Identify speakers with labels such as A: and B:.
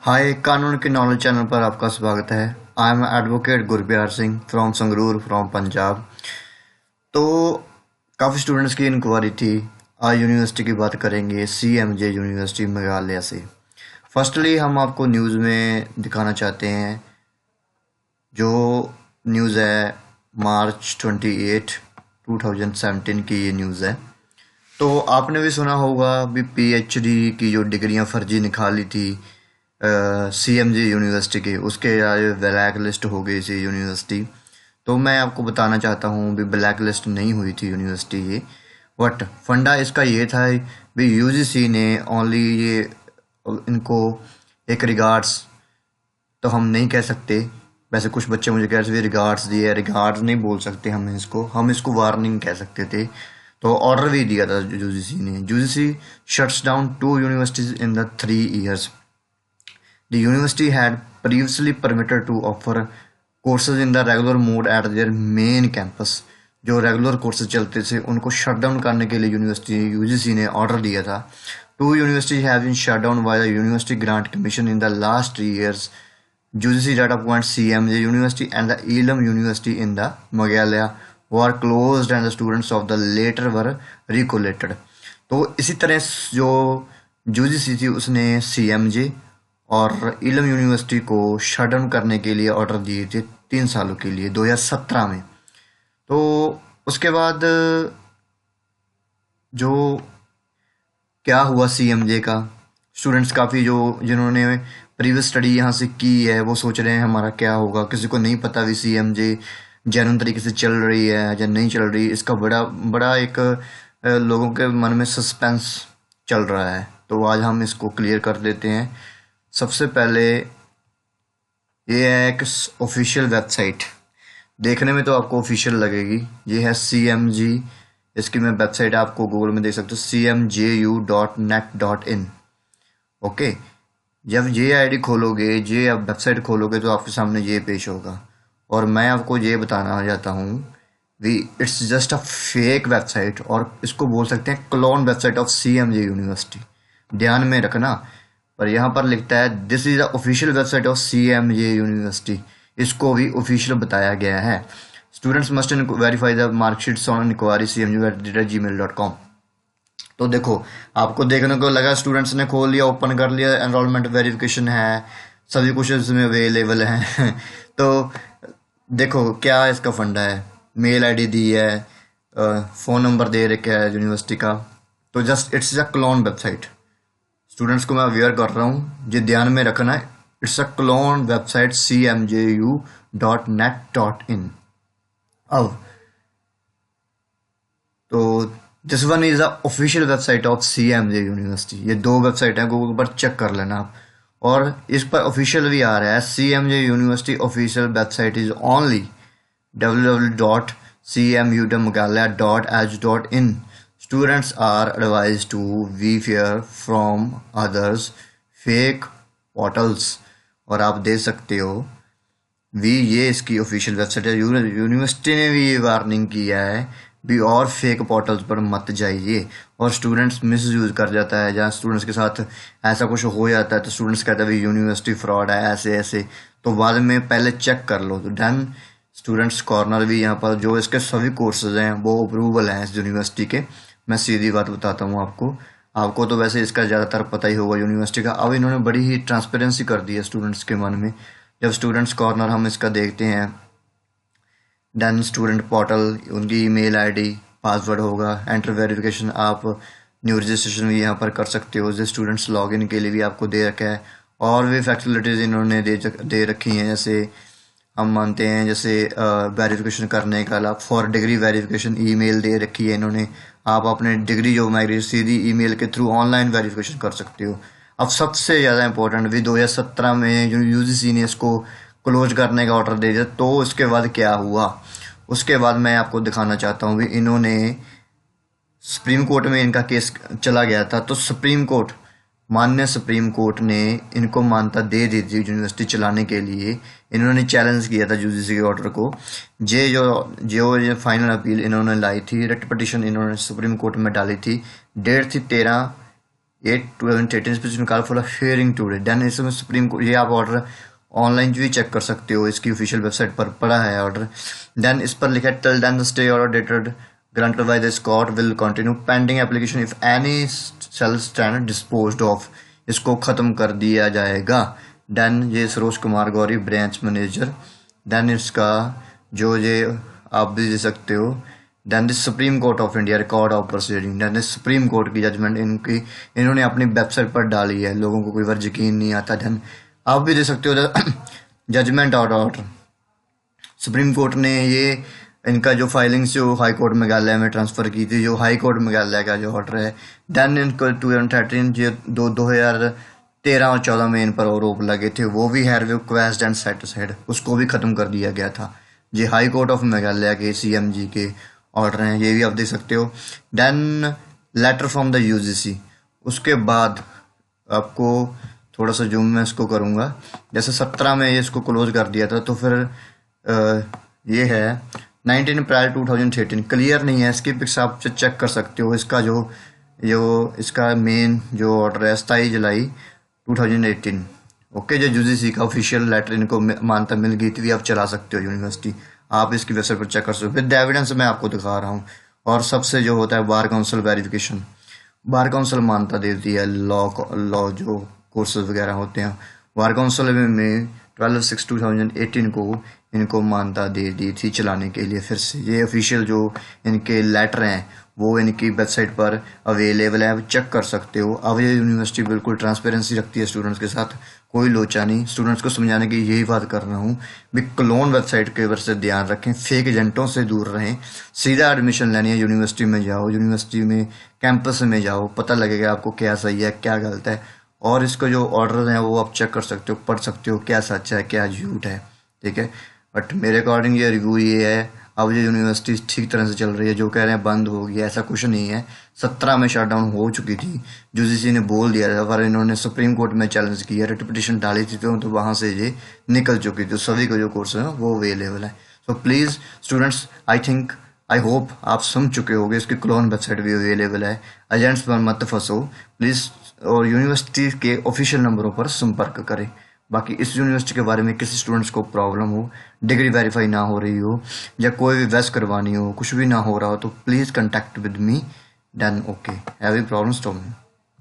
A: हाय, कानून की knowledge channel पर आपका स्वागत है। I am advocate Gurpyar Singh from Sangrur from Punjab. तो काफ़ी स्टूडेंट्स की इंक्वायरी थी। आज यूनिवर्सिटी की बात करेंगे, CMJ यूनिवर्सिटी मेघालय से। फर्स्टली हम आपको न्यूज़ में दिखाना चाहते हैं, जो न्यूज़ है मार्च 28, 2017 की ये न्यूज़ है। तो आपने भी सुना होगा भी PhD की जो डिग्रियां फर्जी निकाली थी CMJ यूनिवर्सिटी के, उसके आज ब्लैक लिस्ट हो गई थी यूनिवर्सिटी। तो मैं आपको बताना चाहता हूँ भी ब्लैक लिस्ट नहीं हुई थी यूनिवर्सिटी ये, बट फंडा इसका ये था भी UGC ने ओनली ये इनको एक रिगार्ड्स, तो हम नहीं कह सकते। वैसे कुछ बच्चे मुझे कह रहे थे रिगार्ड्स दिए, रिगार्ड्स नहीं बोल सकते हम इसको वार्निंग कह सकते थे। तो ऑर्डर भी दिया था यूजीसी ने। UGC shuts down 2 universities in the 3 years. The university had previously permitted to offer courses in the regular mode at their main campus. जो रेगुलर कोर्सेज चलते थे उनको शट डाउन करने के लिए यूजीसी ने ऑर्डर दिया था। 2 universities have been shut down by the University Grant Commission in the last 3 years. UGC data points CMJ University and the Elam University in the Meghalaya were closed and the students of the later were recollected. तो इसी तरह जो UGC थी उसने CMJ और इलम university को shut down करने के लिए ऑर्डर दिए थे 3 सालों के लिए 2017 में। तो उसके बाद जो क्या हुआ CMJ का, स्टूडेंट्स काफ़ी जिन्होंने प्रीवियस स्टडी यहाँ से की है वो सोच रहे हैं हमारा क्या होगा। किसी को नहीं पता भी CMJ जेन्युइन तरीके से चल रही है या नहीं चल रही। इसका बड़ा एक लोगों के मन में सस्पेंस चल रहा है। तो आज हम इसको क्लियर कर देते हैं। सबसे पहले ये है एक ऑफिशियल वेबसाइट, देखने में तो आपको ऑफिशियल लगेगी। ये है CMG, इसकी मैं वेबसाइट आपको गूगल में देख सकते हो, cmju.net.in। ओके, जब ये आईडी खोलोगे, ये आप वेबसाइट खोलोगे तो आपके सामने ये पेश होगा। और मैं आपको ये बताना चाहता हूँ we it's just a fake website, और इसको बोल सकते हैं clone website of CMJ university. ध्यान में रखना, पर यहाँ पर लिखता है this is the official website of CMJ university. इसको भी ऑफिशियल बताया गया है। Students must verify the marksheets on enquiry cmju@gmail.com। तो देखो, आपको देखने को लगा स्टूडेंट्स ने खोल लिया, ओपन कर लिया, एनरोलमेंट वेरिफिकेशन है, सभी कुछ इसमें अवेलेबल है। तो देखो क्या इसका फंडा है, मेल ID दी है, फ़ोन नंबर दे रखा है यूनिवर्सिटी का। तो just it's a clone website. Students को मैं अवेयर कर रहा हूँ, ये ध्यान में रखना है। It's a clone website cmju.net.in। अब तो this one is the official website of CMJ university. ये 2 वेबसाइट हैं, गूगल पर चेक कर लेना आप। और इस पर ऑफिशियल भी आ रहा है, CMJ university official website is only www.cmumeghalaya.edu.in. Students are advised to beware from others fake portals। और आप दे सकते हो ये इसकी ऑफिशियल वेबसाइट है। यूनिवर्सिटी ने भी ये वार्निंग किया है भी और फेक पोर्टल्स पर मत जाइए। और स्टूडेंट्स मिसयूज कर जाता है, जहाँ स्टूडेंट्स के साथ ऐसा कुछ हो जाता है तो स्टूडेंट्स कहते हैं यूनिवर्सिटी फ्रॉड है, ऐसे ऐसे। तो बाद में पहले चेक कर लो। तो डन स्टूडेंट्स कॉर्नर भी यहाँ पर जो इसके सभी कोर्सेज हैं वो अप्रूवल हैं इस यूनिवर्सिटी के। मैं सीधी बात बताता हूँ आपको तो वैसे इसका ज़्यादातर पता ही होगा यूनिवर्सिटी का। अब इन्होंने बड़ी ही ट्रांसपेरेंसी कर दी है स्टूडेंट्स के मन में। जब स्टूडेंट्स कॉर्नर हम इसका देखते हैं, देन स्टूडेंट पोर्टल, उनकी ईमेल ID, पासवर्ड होगा, एंटर वेरिफिकेशन, आप न्यू रजिस्ट्रेशन भी यहाँ पर कर सकते हो। जो स्टूडेंट्स लॉगिन के लिए भी आपको दे रखा है। और भी फैसिलिटीज़ इन्होंने दे रखी हैं, जैसे हम मानते हैं जैसे वेरिफिकेशन करने का अलावा फॉर डिग्री वेरिफिकेशन ईमेल दे रखी है इन्होंने। आप अपने डिग्री जो मांगी सीधी ईमेल के थ्रू ऑनलाइन वेरिफिकेशन कर सकते हो। अब सबसे ज़्यादा इंपॉर्टेंट भी 2017 में जो UGC ने इसको क्लोज करने का ऑर्डर दे दिया, तो उसके बाद क्या हुआ उसके बाद मैं आपको दिखाना चाहता हूँ भी इन्होंने सुप्रीम कोर्ट में इनका केस चला गया था। तो माननीय सुप्रीम कोर्ट ने इनको मान्यता दे दी थी यूनिवर्सिटी चलाने के लिए। इन्होंने चैलेंज किया था UGC के ऑर्डर को। जो फाइनल अपील इन्होंने लाई थी, रिट पिटीशन इन्होंने सुप्रीम कोर्ट में डाली थी। डेट थी 13 8/2018 call for hearing today. Then इसमें सुप्रीम कोर्ट, ये आप ऑर्डर ऑनलाइन भी चेक कर सकते हो, इसकी ऑफिशियल वेबसाइट पर पड़ा है ऑर्डर। देन इस पर लिखा है till then the stay order dated granted by this court will continue pending application if any shall stand disposed of, इसको खत्म कर दिया जाएगा। देन ये Saroj Kumar Gauri branch manager. Then इसका जो ये आप भी दे सकते हो। Then this supreme court of India record of proceeding. Then this supreme court की जजमेंट इन्होंने अपनी वेबसाइट पर डाली है, लोगों को कोई बार यकीन नहीं आता। देन आप भी दे सकते हो जजमेंट ऑर्डर। सुप्रीम कोर्ट ने ये इनका जो फाइलिंग्स जो हाई कोर्ट मेघालय में ट्रांसफर की थी, जो हाई कोर्ट मेघालय का जो ऑर्डर है, देन इनको 2013 जो 2013 और 14 में इन पर आरोप लगे थे, वो भी हैव रिक्वेस्ट एंड सेटिस्फाइड, उसको भी खत्म कर दिया गया था। ये हाई कोर्ट ऑफ मेघालय के CMG के ऑर्डर हैं, ये भी आप देख सकते हो। Then letter from the UGC। उसके बाद आपको थोड़ा सा जूम में इसको करूँगा, जैसे 17 में ये इसको क्लोज कर दिया था, तो फिर ये है 19 अप्रैल 2013, क्लियर नहीं है, इसकी पिक्स आप चेक कर सकते हो। इसका जो इसका मेन जो ऑर्डर है 27 जुलाई 2018। ओके, जो UGC का ऑफिशियल लेटर इनको मान्यता मिल गई थी, आप चला सकते हो यूनिवर्सिटी, आप इसकी वेबसाइट पर चेक कर सकते हो। विद एविडेंस मैं आपको दिखा रहा हूँ। और सबसे जो होता है bar council verification, bar council मान्यता देती है लॉ जो कोर्सेज वगैरह होते हैं। बार काउंसिल में 12/6/2018 को इनको मान्यता दे दी थी चलाने के लिए फिर से। ये ऑफिशियल जो इनके लेटर हैं वो इनकी वेबसाइट पर अवेलेबल है, आप चेक कर सकते हो। अब ये यूनिवर्सिटी बिल्कुल ट्रांसपेरेंसी रखती है स्टूडेंट्स के साथ, कोई लोचा नहीं। स्टूडेंट्स को समझाने की यही बात कर रहा हूँ भी क्लोन वेबसाइट के ऊपर से ध्यान रखें, फेक एजेंटों से दूर रहें, सीधा एडमिशन लेनी है यूनिवर्सिटी में जाओ, यूनिवर्सिटी में कैंपस में जाओ, पता लगेगा आपको क्या सही है क्या गलत है। और इसको जो ऑर्डर हैं वो आप चेक कर सकते हो, पढ़ सकते हो क्या सच है क्या झूठ है, ठीक है। बट मेरे अकॉर्डिंग ये रिव्यू ये है, अब ये यूनिवर्सिटी ठीक तरह से चल रही है। जो कह रहे हैं बंद हो गया, ऐसा कुछ नहीं है। 17 में शटडाउन हो चुकी थी, UGC ने बोल दिया था, पर इन्होंने सुप्रीम कोर्ट में चैलेंज किया, रिट पिटीशन डाली थी, तो वहाँ से ये निकल चुकी थी। सभी को जो कोर्स है वो अवेलेबल है। So please students, I hope आप समझ चुके होंगे, इसकी क्लोन वेबसाइट भी अवेलेबल है। एजेंट्स पर मत फंसो प्लीज़, और यूनिवर्सिटी के ऑफिशियल नंबरों पर संपर्क करें। बाकी इस यूनिवर्सिटी के बारे में किसी स्टूडेंट्स को प्रॉब्लम हो, डिग्री वेरीफाई ना हो रही हो, या कोई भी वेस्ट करवानी हो, कुछ भी ना हो रहा हो, तो please contact with me. Done, okay, having problems to me.